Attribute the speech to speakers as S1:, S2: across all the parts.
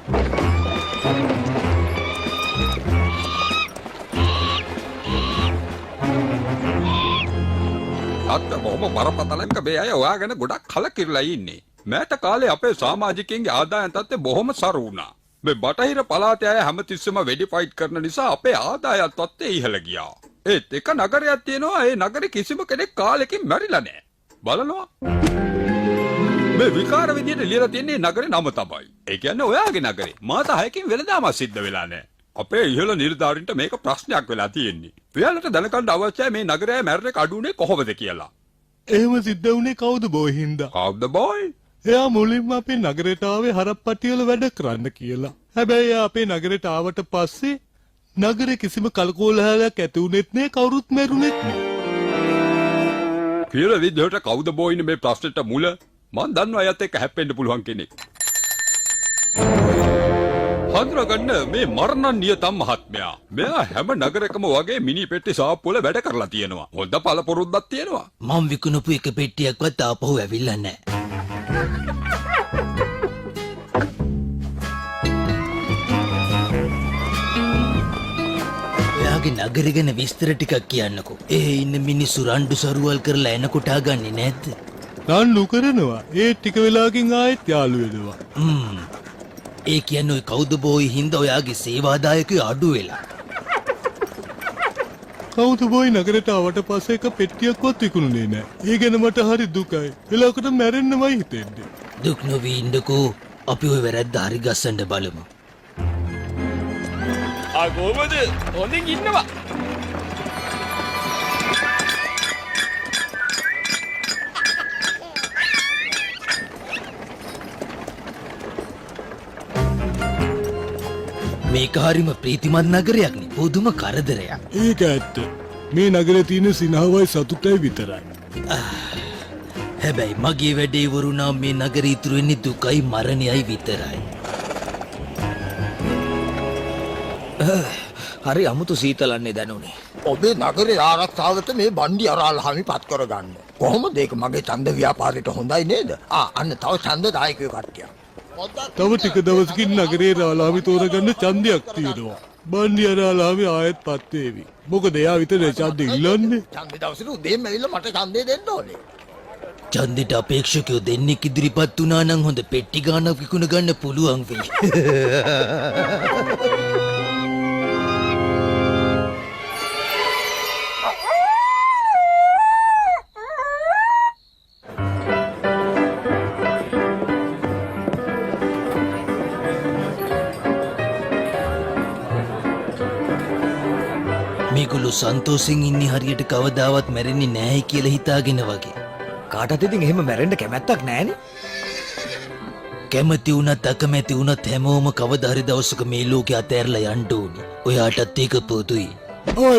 S1: අත්ත බොහොම බරපතලක මේ අය ඔයාගෙන ගොඩක් කලකිරලා ඉන්නේ. මෑත කාලේ අපේ සමාජිකයන්ගේ ආදායම් තත්ත්වය බොහොම සරු වුණා. මේ බටහිර පළාතේ අය හැමතිස්සෙම වෙඩි ෆයිට් කරන නිසා අපේ ආදායම් තත්ත්වය ඉහළ ගියා. ඒත් එක නගරයක් තියෙනවා ඒ නගරේ කිසිම කෙනෙක් කාලෙකින් මැරිලා නැහැ. බලනවා. මේ විකාර විදියට ලියලා තියෙන්නේ නගරේ නම තමයි. ඒ කියන්නේ ඔයාගේ නගරේ. මාස 6කින් වෙනදාම සිද්ධ වෙලා නැහැ. අපේ ඉහළ නිලධාරීන්ට මේක ප්‍රශ්නයක් වෙලා තියෙන්නේ. ඔයාලට දැනගන්න අවශ්‍යයි මේ නගරයේ මැරෙන්නේ අඩුනේ කොහොමද කියලා.
S2: එහෙම සිද්ධ වුණේ කවුද බෝයි හින්දා?
S1: කවුද බෝයි?
S2: එයා මුලින්ම අපේ නගරයට ආවේ හරප්පට්ටිය වල වැඩ කරන්න කියලා. හැබැයි එයා අපේ නගරයට ආවට පස්සේ නගරේ කිසිම කලකෝලහලයක් ඇති වුණෙත් නෑ කවුරුත් මැරුණෙත් නෑ.
S1: කියලා විදිහට කවුද බෝයිනේ මේ ප්‍රශ්නෙට මුල? මං දන්නවා අයත් එක්ක හැප්පෙන්න පුළුවන් කෙනෙක්. හඳුනගන්න මේ මරණන් නියතම් මහත්මයා. මෙයා හැම නගරයකම වගේ මිනි පෙට්ටි සාප්පු වල වැඩ කරලා තියෙනවා. හොඳ පළපොරුද්දක් තියෙනවා.
S3: මම විකුණපු එක පෙට්ටියක්වත් ආපහු ඇවිල්ලා නැහැ. ඔයාගේ නගරය ගැන විස්තර ටිකක් කියන්නකෝ. ඉන්න මිනිස්සු රණ්ඩු සරුවල් කරලා එනකොට ආගන්නේ නැද්ද?
S2: රණ්ඩු කරනවා. ඒ ටික වෙලාවකින් ආයෙත් යාළු වෙනවා.
S3: ඒ කියන්නේ ඔය කවුද බෝයි හින්දා ඔයාගේ සේවාදායකයෝ අඩු වෙලා.
S2: කවුද බෝයි නගරයට ආවට පස්සේ එක පෙට්ටියක්වත් විකුණුනේ නෑ. ඒ ගැන මට හරි දුකයි. වෙලාවකට මැරෙන්නමයි හිතෙන්නේ.
S3: දුක් නොවී ඉන්නකෝ. අපි ඔය වැරද්ද හරි ගස්සන්න බලමු.
S4: කොහොමද? හොඳින් ඉන්නවා.
S3: මේක හරිම ප්‍රීතිමත් නගරයක් නේ. පුදුම කරදරයක්.
S2: ඒක ඇත්ත. මේ නගරේ තියෙන සිනහවයි සතුටයි විතරයි.
S3: හැබැයි මගේ වැඩේ වරුණා මේ නගරේ ඉතුරු වෙන්නේ දුකයි මරණයයි විතරයි.
S5: හරි අමුතු සීතලන්නේ දැනුනේ.
S6: ඔබේ නගරේ ආරක්ෂාවට මේ බණ්ඩි අරාල්හාමි පත් කරගන්න. කොහොමද ඒක මගේ ඡන්ද ව්‍යාපාරයට හොඳයි නේද? අන්න තව ඡන්ද දායකයෝ කට්ටියක්.
S2: තව ටික දවසකින් නගරේ රාලාමි තෝරගන්න ඡන්දයක් තියෙනවා. බණ්ඩි අරාල්හාමි ආයෙත් පත් වේවි. මොකද එයා විතරේ ඡන්ද ඉල්ලන්නේ.
S6: ඡන්ද දවසට උදේම ඇවිල්ලා මට ඡන්දේ දෙන්න ඕනේ.
S3: ඡන්දෙට අපේක්ෂකයෝ දෙන්නෙක් ඉදිරිපත් වුණා නම් හොඳ පෙට්ටි ගානක් විකුණ ගන්න පුළුවන් වෙයි. මේගොල්ලෝ සන්තෝෂෙන් ඉන්නේ හරියට කවදාවත් මැරෙන්නේ නැහැ කියලා හිතාගෙන වගේ.
S5: කාටත් ඉතින් එහෙම මැරෙන්න කැමැත්තක් නැහැනේ.
S3: කැමති වුණත් අකමැති වුණත් හැමෝම කවදා හරි දවසක මේ ලෝකේ අතෑරලා යන්න ඕනේ. ඔයාටත් ඒක පොදුයි.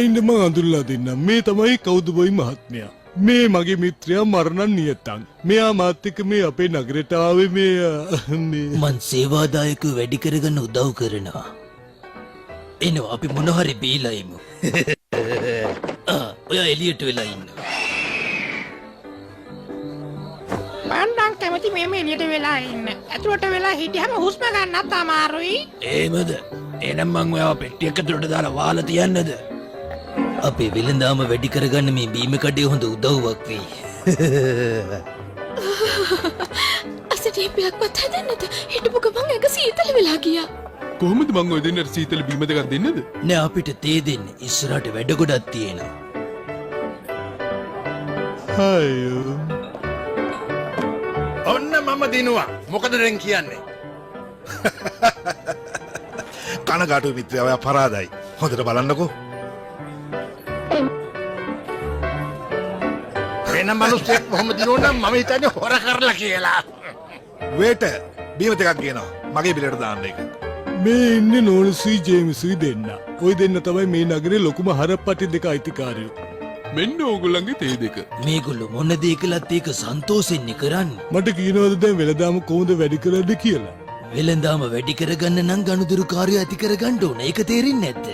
S2: ඉන්න මං අඳුරලා දෙන්නම්. මේ තමයි කවුද බෝයි මහත්මයා. මේ මගේ මිත්‍රයා මරණන් නියතං. මෙයා මාත් එක්ක මේ අපේ නගරයට ආවේ මේ
S3: මං සේවාදායකව වැඩි කරගන්න උදව් කරනවා. එනවා අපි මොන හරි බීලා ඉමු. ඔයා එළියට වෙලා ඉන්න.
S7: මන්නම් කැමති මේ එළියට වෙලා ඉන්න. ඇතුළට වෙලා හිටියම හුස්ම ගන්නත් අමාරුයි.
S3: එහෙමද? එහෙනම් මං ඔයාව පෙට්ටියක් ඇතුළට දාලා වහලා තියන්නද? අපේ වෙළඳාම වැඩි කරගන්න මේ බීම කඩේ හොඳ උදව්වක් වෙයි.
S8: අසනීපයක්වත් හැදෙන්නද? හිටපු ගමන් එක සීතල වෙලා ගියා.
S2: කොහොමද මං ඔය දෙන්නට සීතල බීම දෙකක් දෙන්නද?
S3: නෑ අපිට තේ දෙන්න. ඉස්සරහට වැඩ ගොඩක් තියෙනවා.
S2: අයියෝ.
S6: ඔන්න මම දිනුවා. මොකද දැන් කියන්නේ?
S9: කනගාටු මිත්‍රයා ඔයා පරාදයි. හොඳට බලන්නකෝ.
S6: වෙන මිනිස්සෙක් කොහොමද දිනුවනම් මම හිතන්නේ හොර කරලා කියලා.
S9: වේට බීම දෙකක් ගේනවා. මගේ බිලට දාන්න එක.
S2: මේ ඉන්නේ නෝනසී ජේම්ස්යි දෙන්න. ওই දෙන්න තමයි මේ නගරේ ලොකුම හරප්පටි දෙක අයිතිකාරයෝ. මෙන්න ඕගොල්ලන්ගේ තේ දෙක.
S3: මේගොල්ලෝ මොන දේ කළත් ඒක සන්තෝෂෙන්නේ කරන්නේ.
S2: මට කියනවාද දැන් වෙලදාම කොහොමද වැඩි කරන්නේ කියලා?
S3: වෙළඳාම වැඩි කරගන්න නම් ගනුදෙනු කාර්යය ඇති කරගන්න ඕන. ඒක තේරෙන්නේ නැද්ද?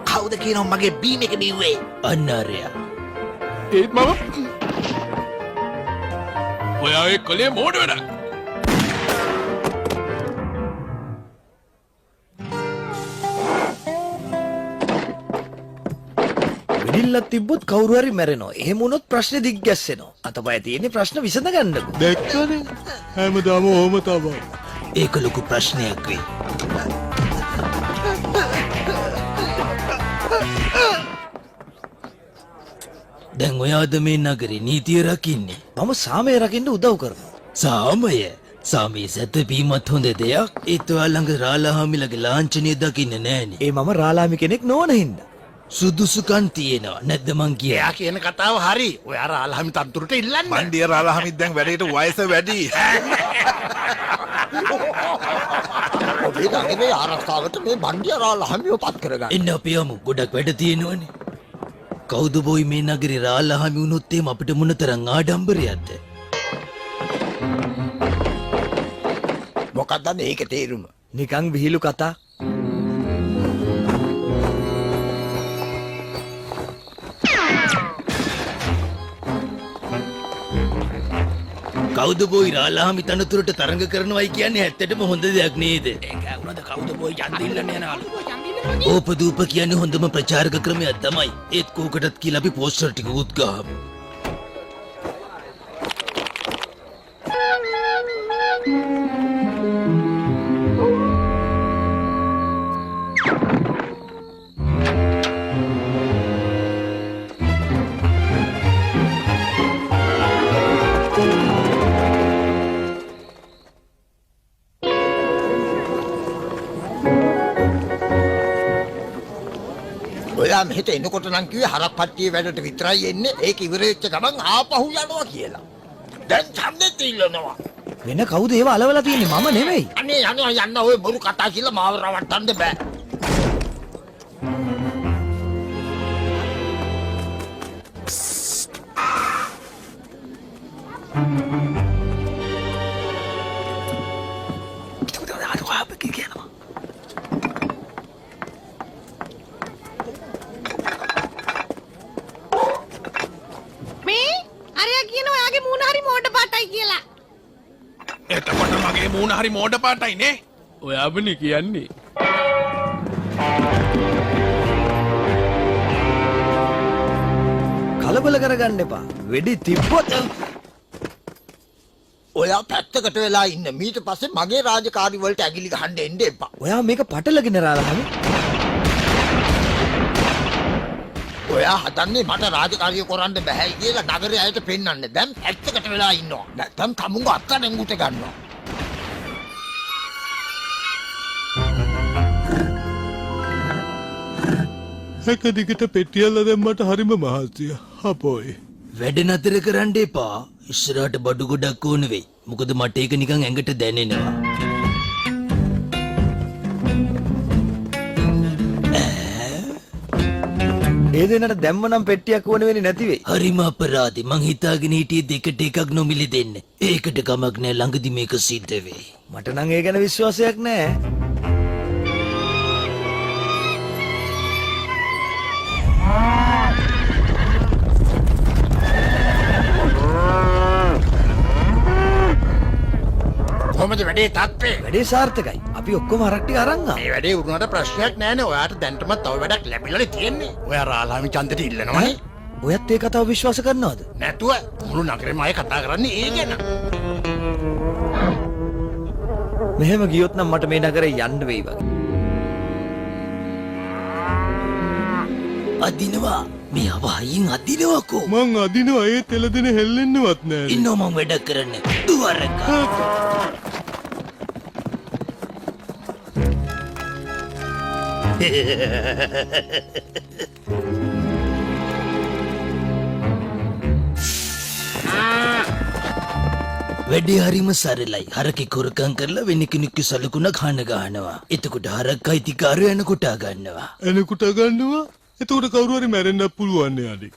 S6: කවුද
S9: කියනවා මගේ බීම් එක බිව්වේ.
S3: අන්නරයා
S4: ඒත් මම ඔයා ඒ කලේ මෝඩ වැඩක්.
S5: වෙඩිල්ලක් තිබ්බොත් කවුරු හරි මැරෙනවා. එහෙම වුණොත් ප්‍රශ්නේ දිග්ගැස්සෙනවා. අතපය තියෙන්නේ ප්‍රශ්න විසඳගන්නකෝ.
S2: දැක්කනේ හැමදාම ඕම තමයි.
S3: ඒක ලොකු ප්‍රශ්නයක් වෙයි. දැන් ඔයාද මේ නගරේ නීතිය රකින්නේ.
S5: මම සාමය රකින්න උදව් කරනවා.
S3: සාමයේ සැතපීමත් හොඳ දෙයක්. ඒත් ඔයා ළඟ රාලහාමිලගේ ලාංඡනය දකින්න නෑනේ.
S5: ඒ මම රාලාමි කෙනෙක් නොවන හින්දා.
S3: සුදුසුකම් තියෙනවා නැද්ද මං කිය.
S4: එයා කියන කතාව හරි. ඔයා රාලහාමි තන්තුරට ඉල්ලන්න.
S9: බණ්ඩිය රාලහාමිත් දැන් වැඩේට වයස වැඩි.
S6: ඔබේ නගරේ ආරක්ෂාවට මේ බණ්ඩිය අරාල්හාමිව පත් කරගන්න.
S3: එන්න අපි යමු. ගොඩක් වැඩ තියෙනවනේ. කවුද බොයි මේ නගරේ රාලහාමි වුණොත් එහෙම අපිට මොනතරම් ආඩම්බරයක්ද?
S6: මොකක්ද මේක තේරුම?
S5: නිකන් විහිළු කතා.
S3: කවුද බොයි රාලහාමි තනතුරට තරඟ කරනවයි කියන්නේ ඇත්තටම හොඳ දෙයක් නේද? ඒක වුණාද කවුද බොයි යන්දිල්ලන්නේ යනවලු. ඕපදූප කියන්නේ හොඳම ප්‍රචාරක ක්‍රමයක් තමයි. ඒත් කෝකටත් කියලා අපි පෝස්ටර් ටික උත් ගහමු.
S6: ඔයා මෙහෙට එනකොට නම් කිව්වේ හරක්පට්ටියේ වැඩට විතරයි එන්නේ. ඒක ඉවර වෙච්ච ගමන් ආපහු යනවා කියලා. දැන් ඡන්දෙත් ඉල්ලනවා.
S5: වෙන කවුද ඒව අලවලා තියෙන්නේ? මම නෙමෙයි.
S6: අනේ යන්න ඔය බොරු කතා කියලා මාව රවට්ටන්න බෑ.
S7: මේ අරයා කියන ඔයාගේ මූණ හරි මෝඩ පාටයි කියලා.
S4: එතකොට මගේ මූණ හරි මෝඩ පාටයි නේ. ඔයාබනේ කියන්නේ.
S5: කලබල කරගන්න එපා. වෙඩි තිබ්බොත්
S6: ඔයා පැත්තකට වෙලා ඉන්න. ඊට පස්සේ මගේ රාජකාරි වලට ඇගිලි ගහන්න එන්න එපා.
S5: ඔයා මේක පටලගෙන රාලහාමි.
S6: ඔයා හදන්නේ මට රාජකාරිය කරන්න බෑ කියලා නගරේ අයට පෙන්වන්න. දැන් පැත්තකට වෙලා ඉන්නවා. නැත්නම් කමුංග අත්අඩංගුවට ගන්නවා.
S2: එක දිගට පෙට්ටියල්ල දැම්මට හරිම මහත්සිය. අපෝයි.
S3: වැඩ නතර කරන්න එපා. ඉස්සරහට බඩු ගොඩක් ඕන වෙයි. මොකද මට ඒක නිකන් ඇඟට දැනෙනවා.
S5: ඒ දෙන්නට දැම්ම නම් පෙට්ටියක් ඕන වෙන්නේ නැති වෙයි.
S3: හරිම අපරාධි. මං හිතාගෙන හිටියේ දෙකට එකක් නොමිලේ දෙන්න. ඒකට කමක් නෑ ළඟදි මේක සිද්ධ වෙයි.
S5: මට නම් ඒ ගැන විශ්වාසයක් නැහැ.
S6: කොහොමද වැඩේ තාත්තේ?
S5: වැඩේ සාර්ථකයි. අපි ඔක්කොම හරක් ටික අරන් ආවා.
S6: මේ වැඩේ උරුණාට ප්‍රශ්නයක් නෑනේ. ඔයාට දැන්ටමත් තව වැඩක් ලැබිලානේ තියෙන්නේ. ඔයා රාලහාමි ඡන්දෙට ඉල්ලනවනේ.
S5: ඔයත් ඒ කතාව විශ්වාස කරනවද?
S6: නැතුව මුළු නගරෙම අය කතා කරන්නේ ඒ ගැන.
S5: මෙහෙම ගියොත් නම් මට මේ නගරේ යන්න වෙයි වගේ.
S3: අදිනවා. මේ අවහින් අදිනවකෝ.
S2: මං අදිනවා ඒ තෙලදෙන හෙල්ලෙන්නවත් නෑ.
S3: ඉන්නෝ මං වැඩ කරන්න. දුවරක. වැඩේ හරිම සරලයි. හරකෙ කොරකම් කරලා වෙන කෙනෙක්ගේ සලකුණ කන ගහනවා. එතකොට හරක් අයිතිකාරය එනකොට ගන්නවා.
S2: එනකුට ගන්නවා. එතකොට කවුරු හරි මැරෙන්නත් පුළුවන් නේ අඩි.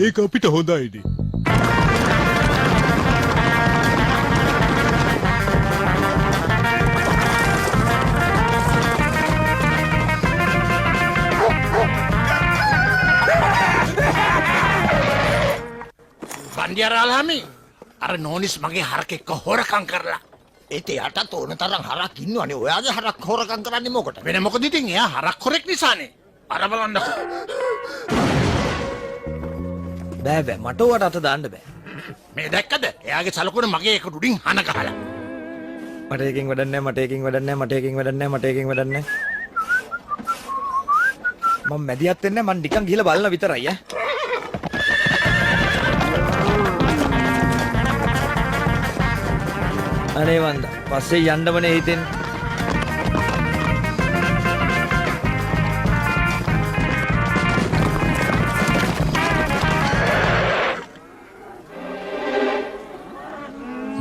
S2: ඒක අපිට හොඳයිනේ.
S4: බන්ඩියාරාල්හාමි අර නෝනිස් මගේ හරක එක්ක හොරකම් කරලා.
S6: ඒත් එයාටත් ඕන තරම් හරක් ඉන්නවනේ. ඔයාගේ හරක් හොරකම් කරන්නේ මොකට?
S4: වෙන මොකද ඉතින් එයා හරක් හොරෙක් නිසානේ. අර බලන්නකෝ.
S5: බෑ බෑ මට ඔයාට අත දාන්න බෑ.
S4: මේ දැක්කද? එයාගේ සලකුණ මගේ එක උඩින් හන ගහලා.
S5: මට එකකින් වැඩක් නැහැ මට එකකින් වැඩක් නැහැ මට එකකින් වැඩක් නැහැ මට එකකින් වැඩක් නැහැ. මම මැදිහත් වෙන්නේ නැහැ මං නිකන් ගිහලා බලන විතරයි ඈ. අනේ වන්ද පස්සේ යන්නමනේ හිතෙන්නේ.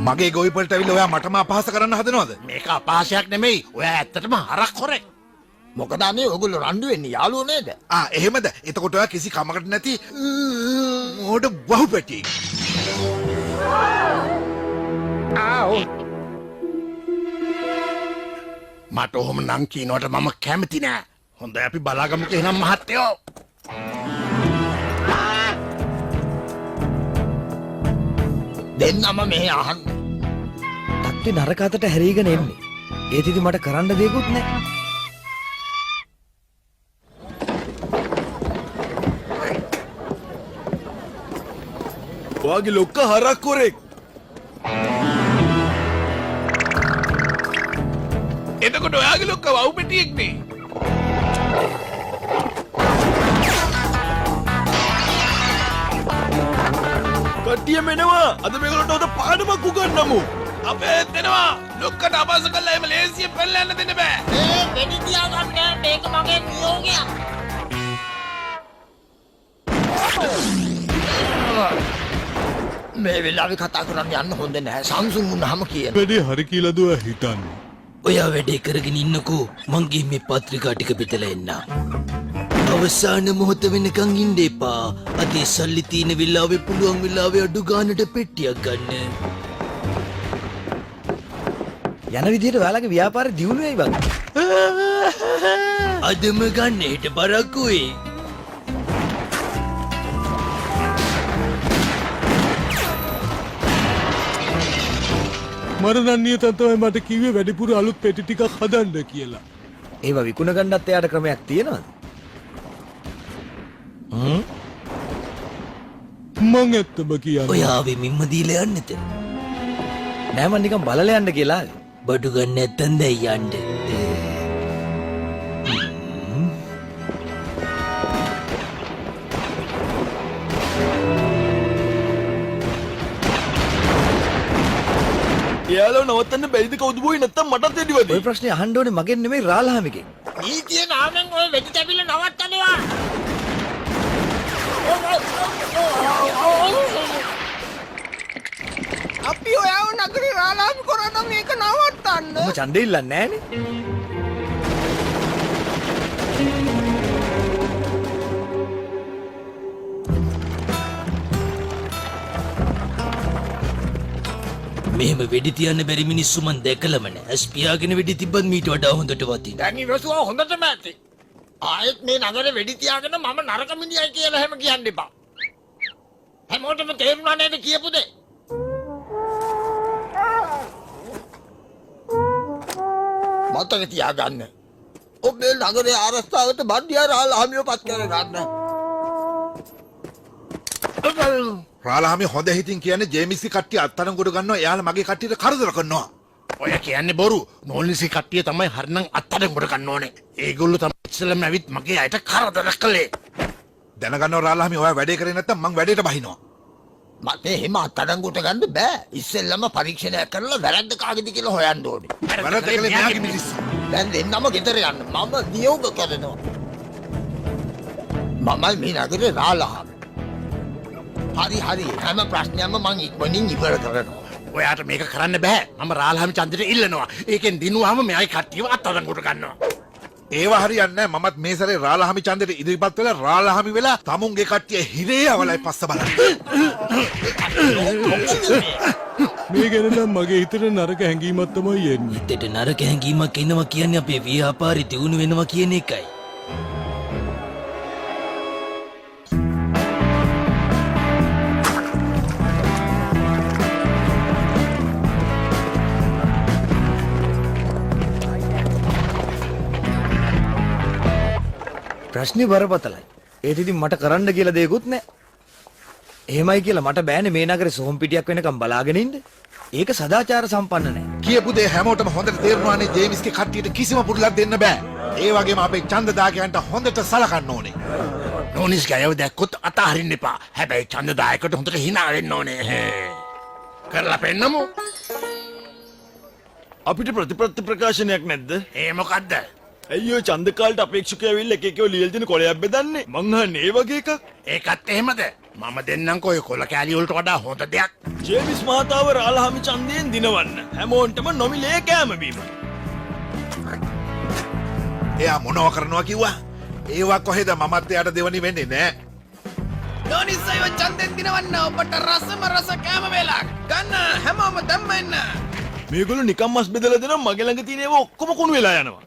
S9: මගේ ගොවිපලට ඇවිල්ලා ඔයා මටම අපහාස කරන්න හදනවද?
S4: මේක අපහාසයක් නෙමෙයි. ඔයා ඇත්තටම හරක් හොරෙක්.
S6: මොකද අනේ ඔයගොල්ලෝ රණ්ඩු වෙන්නේ යාළුවෝ නේද?
S9: එහෙමද? එතකොට ඔයා කිසි කමකට නැති මෝඩ වහු පැටියෙක්.
S4: මට ඔහොම නම් කියනවට මම කැමති නෑ. හොඳයි අපි බලාගමුකෝ එහෙනම් මහත්තයෝ.
S6: දෙන්නම මෙහෙ අහන්න.
S5: තත්ත්වේ නරක අතට හැරීගෙන එන්නේ. ඒත් ඉතින් මට කරන්න දෙයක්වත් නැහැ.
S2: ඔයාගේ ලොක්කා හරක් කොරෙක්.
S4: එතකොට ඔයාගේ ලොක්ක වව් පෙටියෙක්නේ.
S2: කට්ටිය මෙනවා. අද මේගොල්ලන්ට උද පාඩමක් උගන්වමු.
S4: අපේ දෙනවා ලොක්කට අපහාස කළා එහෙම ලේසියෙන් පෙරලා යන්න දෙන්න බෑ.
S7: ඒ වෙඩි තියාගන්න මේක මගේ නියෝගයක්.
S6: මේ වෙලාවේ කතා කරන්න යන්න හොඳ නැහැ. සංසුන් වුණාම කියන.
S2: වැඩේ හරි කියලා දුව හිතන්නේ.
S3: ඔයා වැඩේ කරගෙන ඉන්නකෝ මං ගිහින් මේ පත්‍රිකා ටික පිටලා එන්න. අවසාන මොහොත වෙනකන් ඉන්න එපා. අතේ සල්ලි තියෙන වෙලාවෙ පුළුවන් වෙලාවෙ අඩු ගානට පෙට්ටියක් ගන්න.
S5: යන විදිහට ඔයාලගේ ව්‍යාපාරේ දියුණු වෙයි බං.
S3: අදම ගන්න හිට බරක්කු වෙයි.
S2: මරණන්නිය තමයි මට කිව්වේ වැඩිපුර අලුත් පෙටි ටිකක් හදන්න කියලා.
S5: ඒවා විකුණ ගන්නත් එයාට ක්‍රමයක් තියෙනවද?
S2: මං ඇත්තම කියන්නේ.
S3: ඔයා ආවේ මිම්ම දීලා යන්නෙද?
S5: නෑ මං නිකන් බලලා යන්න කියලා.
S3: බඩු ගන්න නැත්තම් දැන් යන්න.
S2: එයාලව නවත්තන්න බැරිද කවුද බොයි නැත්තම් මටත් එඩිවද?
S5: ඔය ප්‍රශ්නේ අහන්න ඕනේ මගෙන් නෙමෙයි රාලහාමිගෙන්.
S7: නීතිය නාමෙන් ඔය වෙඩි තැබිල්ල නවත්තනවා. අපි ඔයාව නගරේ රාලාමි කරන මේක නවත්තන්න.
S5: මම ඡන්දෙ ඉල්ලන්නේ නෑනේ.
S3: මෙහෙම වෙඩි තියන්න බැරි මිනිස්සු මන් දැකලම නෑ. ඇස් පියාගෙන වෙඩි තිබ්බත් මීට වඩා හොඳට වතින්.
S6: දැන් ඉවසුව හොඳටම ඇති. ආයෙත් මේ නගරේ වෙඩි තියාගෙන මම නරක මිනිහයි කියලා හැම කියන්න එපා. හැමෝටම තේරුණා නේද කියපු දේ? මතක තියාගන්න. ඔබේ නගරේ ආරස්තාවට බණ්ඩියාරාල්හාමිව පත් කරගන්න.
S9: රාලහාමි හොඳ හිතින් කියන්නේ ජේමිස්ගේ කට්ටිය අත්අඩංගුවට ගන්නවා. එයාලා මගේ කට්ටියට කරදර කරනවා.
S4: ඔය කියන්නේ බොරු. නෝනිසි කට්ටිය තමයි හරිනම් අත්අඩංගුවට ගන්න ඕනේ. ඒගොල්ලෝ තමයි ඉස්සෙල්ලාම ඇවිත් මගේ අයට කරදර කළේ.
S9: දැනගන්නවා රාලහාමි ඔයා වැඩේ කරේ නැත්තම් මං වැඩේට බහිනවා.
S6: මට එහෙම අත්අඩංගුවට ගන්න බෑ. ඉස්සෙල්ලම පරීක්ෂණයක් කරලා වැරද්ද කාගේද කියලා හොයන්න ඕනේ.
S9: වැරද්ද කළේ මෙයාගේ මිනිස්සු.
S6: දැන් දෙන්නම ගෙදර යන්න. මම නියෝග කරනවා. මමයි මේ නගරේ රාලහාමි. හරි හැම ප්‍රශ්නයක්ම මං ඉක්මනින් ඉවර කරනවා.
S4: ඔයාට මේක කරන්න බෑ. මම රාල්හාමි චන්දට ඉල්ලනවා. ඒකෙන් දිනුවාම මෙයයි කට්ටියව අත්අඩංගුවට ගන්නවා.
S9: ඒව හරියන්නේ නැහැ. මමත් මේ සැරේ රාලහාමි ඡන්දෙට ඉදිරිපත් වෙලා රාලහාමි වෙලා තමුන්ගේ කට්ටිය හිරේ අවලයි පස්ස බලන්න.
S2: මේ ගැන නම් මගේ හිතට නරක හැඟීමක් තමයි එන්නේ.
S3: හිතට නරක හැඟීමක් එනවා කියන්නේ අපේ ව්‍යාපාරي දියුණු වෙනවා කියන එකයි.
S5: ප්‍රශ්නේ බරපතලයි. ඒත් ඉතින් මට කරන්න කියලා දෙයක්වත් නැහැ. එහෙමයි කියලා මට බෑනේ මේ නගරේ සොහොන් පිටියක් වෙනකම් බලාගෙන ඉන්න. ඒක සදාචාර සම්පන්න නැහැ.
S9: කියපු දේ හැමෝටම හොඳට තේරුණානේ ජේමිස්ගේ කට්ටියට කිසිම පුරුලක් දෙන්න බෑ. ඒ වගේම අපේ ඡන්දදායකයන්ට හොඳට සලකන්න ඕනේ.
S4: නෝනිස්ගේ අයව දැක්කොත් අතහරින්න එපා. හැබැයි ඡන්දදායකට හොඳට hina වෙන්න ඕනේ. කරලා පෙන්නමු.
S10: අපිට ප්‍රතිපත්ති ප්‍රකාශනයක් නැද්ද?
S4: ඒ මොකද්ද?
S10: අයියෝ ඡන්ද කාලට අපේක්ෂකයෝ ඇවිල්ලා එක එකව ලියලා දෙන කොලයක් බෙදන්නේ. මං අහන්නේ ඒ වගේ එකක්.
S4: ඒකත් එහෙමද? මම දෙන්නම්කෝ ඔය කොල කෑලි වලට වඩා හොඳ දෙයක්.
S10: ජේමිස් මහතාව රාලහාමි ඡන්දයෙන් දිනවන්න. හැමෝන්ටම නොමිලේ කෑම බීම.
S9: එයා මොනව කරනවා කිව්වා? ඒවා කොහෙද මමත් එයාට දෙවනි වෙන්නේ නෑ.
S3: නෝනිස්සයව ඡන්දෙන් දිනවන්න ඔබට රසම රස කෑම වේලක්. ගන්න හැමෝම දැම්මෙන්න.
S10: මේගොල්ලෝ නිකම් මස් බෙදලා දෙනවා මගේ ළඟ තියෙන ඒවා ඔක්කොම කුණු වෙලා යනවා.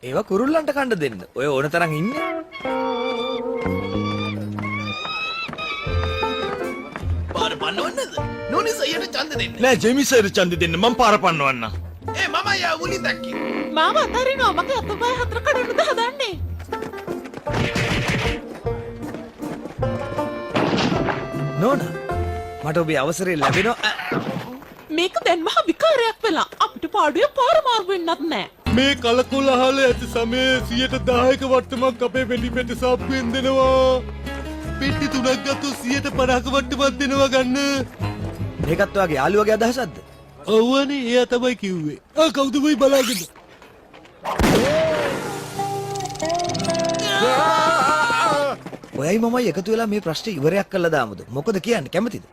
S5: ඒවා කුරුල්ලන්ට කන්න දෙන්න. ඔය ඕන තරම් ඉන්නේ.
S3: පාර පන්නවන්නද? නෝනිස්සයට ඡන්ද දෙන්න.
S10: නෑ ජේමිස් අයිට ඡන්ද දෙන්න මං පාර පන්නවන්න.
S3: ඒ මම යා උලි දැක්කේ.
S7: මාව අතරිනවා මගේ අතපය හතර කඩන්නද හදන්නේ.
S5: නෝනා මට ඔබේ අවසරය ලැබෙනවා.
S7: මේක දැන් මහ විකාරයක් වෙලා අපිට පාඩුවේ පාර මාරු වෙන්නත් නෑ.
S2: මේ කලකොලහල ඇති සමයේ 10% වට්ටමක් අපේ වෙඩි පෙට්ටි සාප්පුවෙන් දෙනවා. පෙට්ටි 3ක් ගත්තොත් 50% වට්ටමක් දෙනවා ගන්න.
S5: මේකත් ඔයාගේ යාළුවගේ අදහසක්ද?
S2: ඔව්වනේ එයා තමයි කිව්වේ. කවුද වෙයි බලාගෙන.
S5: ඔයයි මමයි එකතු වෙලා මේ ප්‍රශ්නේ ඉවරයක් කළා දාමුද? මොකද කියන්නේ කැමතිද?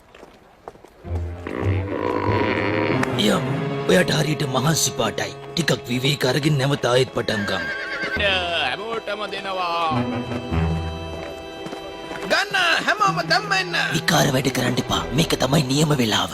S3: යම් ඔයාට හරියට මහන්සි පාටයි. ටිකක් විවේක අරගෙන නැවත ආයෙත් පටන් ගමු.
S10: හැමෝටම දෙනවා.
S3: ගන්න හැමෝම දැම්මෙන්න. විකාර වැඩ කරන්න එපා. මේක තමයි නියම වෙලාව.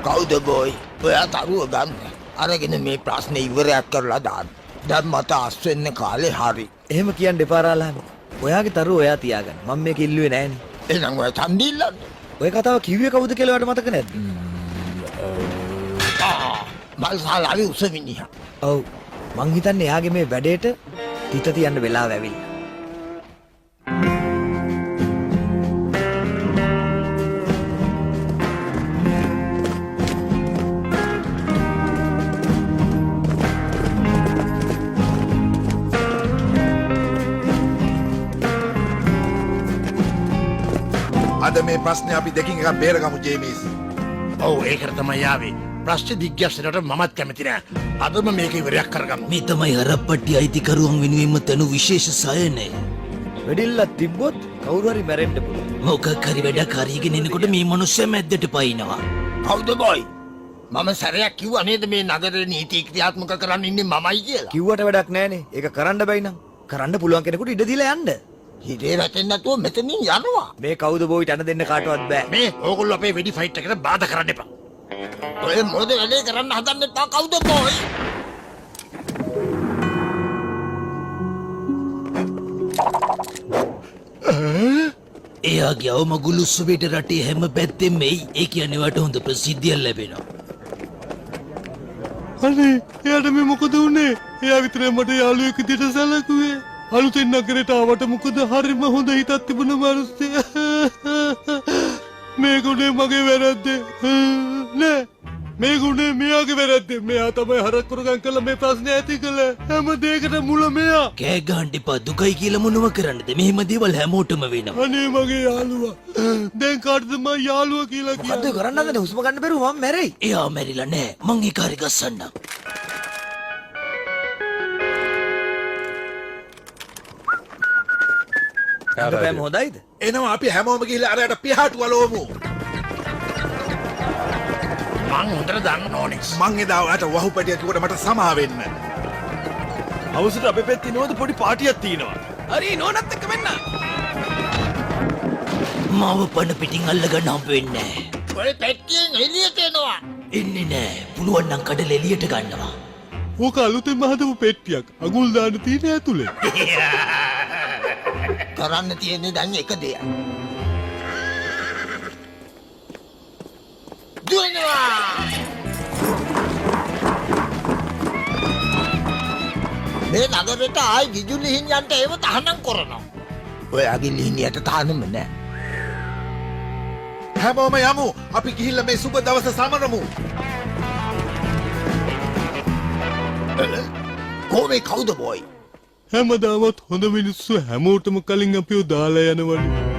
S6: කවුද බොයි? ඔයා තරුව ගන්න. අරගෙන මේ ප්‍රශ්නේ ඉවරයක් කරලා දාන්න. දැන් මට අස් වෙන්න කාලේ හරි.
S5: එහෙම කියන්න එපා රාලහාමි. ඔයාගේ තරුව ඔයා තියාගන්න. මම මේක ඉල්ලුවේ නෑනේ.
S6: එහෙනම් ඔයා ඡන්දිල්ලන්න.
S5: ඔය කතාව කිව්වේ කවුද කියලා ඔයාලට මතක නැද්ද?
S6: මල්සාලාවේ උසමිනිහා.
S5: ඔව්. මං හිතන්නේ එයාගේ මේ වැඩේට තිත තියන්න වෙලාව ඇවිල්ලා.
S9: අද මේ ප්‍රශ්නේ අපි දෙකින් එකක් බේරගමු ජේමිස්.
S4: ඔව් ඒකට තමයි ආවේ. ප්‍රශ්න දිග්ගැස්සනට මමත් කැමති නෑ. අදම මේක ඉවරයක් කරගමු.
S3: මේ තමයි හරප්පට්ටි අයිතිකරුවන් වෙනුවෙන්ම තනු විශේෂ සයනය.
S5: වෙඩිල්ලක් තිබ්බොත් කවුරු හරි මැරෙන්න පුළුවන්.
S3: මොකක් හරි වැඩක් හරියගෙන එනකොට මේ මිනිස්සයා මැද්දට පයින්නවා.
S6: කවුද බොයි? මම සැරයක් කිව්වා නේද මේ නගරේ නීති ක්‍රියාත්මක කරන්න ඉන්නේ මමයි කියලා.
S5: කිව්වට වැඩක් නෑනේ. ඒක කරන්න බැයි නම් කරන්න පුළුවන් කෙනෙකුට ඉඩ දීලා යන්න.
S6: හිතේ වැටෙන්නේ නැතුව මෙතනින් යනවා.
S5: මේ කවුද බෝයිට අණ දෙන්න කාටවත් බෑ.
S4: මේ ඕගොල්ලෝ අපේ වෙඩි ෆයිට් එකට බාධා කරන්න එපා.
S6: ඔය මොකද වැඩේ කරන්න හදන්නේ තා කවුද බොයි?
S3: එයාගේ අවමගුල් උත්සවයට රටේ හැම පැත්තෙම එයි. ඒ කියන්නේ වට හොඳ ප්‍රසිද්ධියක් ලැබෙනවා.
S2: අනේ එයාට මේ මොකද වුනේ? එයා විතරයි මට යාළුවෙක් විදිහට සැලකුවේ. අලුතෙන් නගරයට ආවට මොකද හරිම හොඳ හිතක් තිබුණ මිනිස්සෙක්. මේ ගුණේ මගේ වැරද්ද නෑ. මේ ගුණේ මෙයාගේ වැරද්ද. මෙයා තමයි හරක් කරගන් කළා මේ ප්‍රශ්නේ ඇති කළේ. හැම දෙයකට මුල මෙයා.
S3: කෑ ගහන්න එපා. දුකයි කියලා මොනව කරන්නද? මෙහෙම දේවල් හැමෝටම වෙනවා.
S2: අනේ මගේ යාළුවා. දැන් කාටද මම යාළුවා කියලා
S5: මොකද්ද
S2: කියන්නේ?
S5: කරන්න හදන්නේ? හුස්ම ගන්න බැරුව මම මැරෙයි.
S3: එයා මැරිලා නෑ. මං ඒක හරි ගස්සන්නම්.
S5: රංගපෑම හොඳයිද?
S9: එනවා අපි හැමෝම ගිහිල්ලා අරයට පියාටු වලවමු.
S4: මං හොඳට දන්න ඕනේ.
S9: මං එදා ඔයාට වහු පැටිය කිව්වට මට සමා වෙන්න.
S10: හවසට අපේ පැත්තේ නෝද පොඩි පාටියක් තියෙනවා.
S3: හරි නෝනත් එක්ක වෙන්න. මාව පණ පිටින් අල්ලගන්න හම්බ වෙන්නේ නෑ.
S6: ඔය පෙට්ටියෙන් එළියට එනවා.
S3: එන්නේ නෑ. පුළුවන් නම් කඩල එළියට ගන්නවා.
S2: ඕක අලුතෙන්ම හදපු පෙට්ටියක්. අගුල් දාන්න තියෙන ඇතුලේ.
S6: කරන්න තියෙන්නේ දැන් එක දෙයක්. දුවනවා. මේ නගරෙට ආයි ගිජු ලිහිණියන්ට ඒව තහනම් කරනවා. ඔයාගේ ලිහිණියට තහනම නෑ.
S9: හැමෝම යමු. අපි ගිහිල්ලා මේ සුබ දවස සමරමු.
S6: කොහොමේ කවුද බොයි?
S2: හැමදාමත් හොඳ මිනිස්සු හැමෝටම කලින් අපිව දාලා යනවනේ.